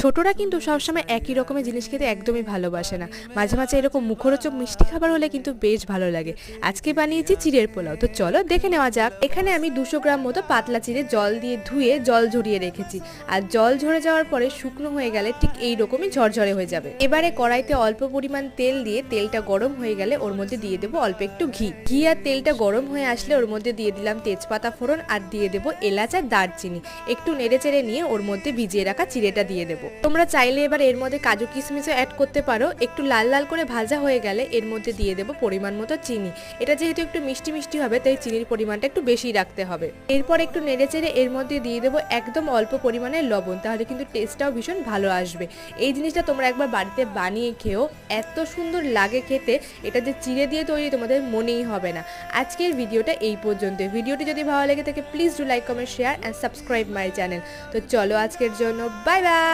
ছোটরা কিন্তু সবসময় একই রকমের জিনিস খেতে একদমই ভালোবাসে না। মাঝে মাঝে এরকম মুখরোচক মিষ্টি খাবার হলে কিন্তু বেশ ভালো লাগে। আজকে বানিয়েছি চিড়ের পোলাও, তো চলো দেখে নেওয়া যাক। এখানে আমি 200 গ্রাম মতো পাতলা চিড়ে জল দিয়ে ধুয়ে জল ঝরিয়ে রেখেছি। আর জল ঝরে যাওয়ার পরে শুকনো হয়ে গেলে ঠিক এই রকমই ঝরঝরে হয়ে যাবে। এবারে কড়াইতে অল্প পরিমাণ তেল দিয়ে তেলটা গরম হয়ে গেলে ওর মধ্যে দিয়ে দেবো অল্প একটু ঘি। ঘি আর তেলটা গরম হয়ে আসলে ওর মধ্যে দিয়ে দিলাম তেজপাতা ফোড়ন আর দিয়ে দেবো এলাচ আর দারচিনি। একটু নেড়ে চেড়ে নিয়ে ওর মধ্যে ভিজিয়ে রাখা চিড়েটা দিয়ে দেবো। তোমরা চাইলে এবার এর মধ্যে কাজু কিশমিশও অ্যাড করতে পারো। একটু লাল লাল করে ভাজা হয়ে গেলে এর মধ্যে দিয়ে দেবো পরিমাণ মতো চিনি। এটা যেহেতু একটু মিষ্টি মিষ্টি হবে তাই চিনির পরিমাণটা একটু বেশি রাখতে হবে। এরপর একটু নেড়ে চেড়ে এর মধ্যে দিয়ে দেবো একদম অল্প পরিমাণে লবণ, তাহলে কিন্তু টেস্টটাও ভীষণ ভালো আসবে। এই জিনিসটা তোমরা একবার বাড়িতে বানিয়ে খেও, এত সুন্দর লাগে খেতে। এটা যে চিড়ে দিয়ে তৈরি তোমাদের মনেই হবে না। আজকের ভিডিওটা এই পর্যন্ত। ভিডিওটি যদি ভালো লেগে থাকে please do like, comment, share and subscribe my channel. তো চলো আজকের জন্য বাই বাই।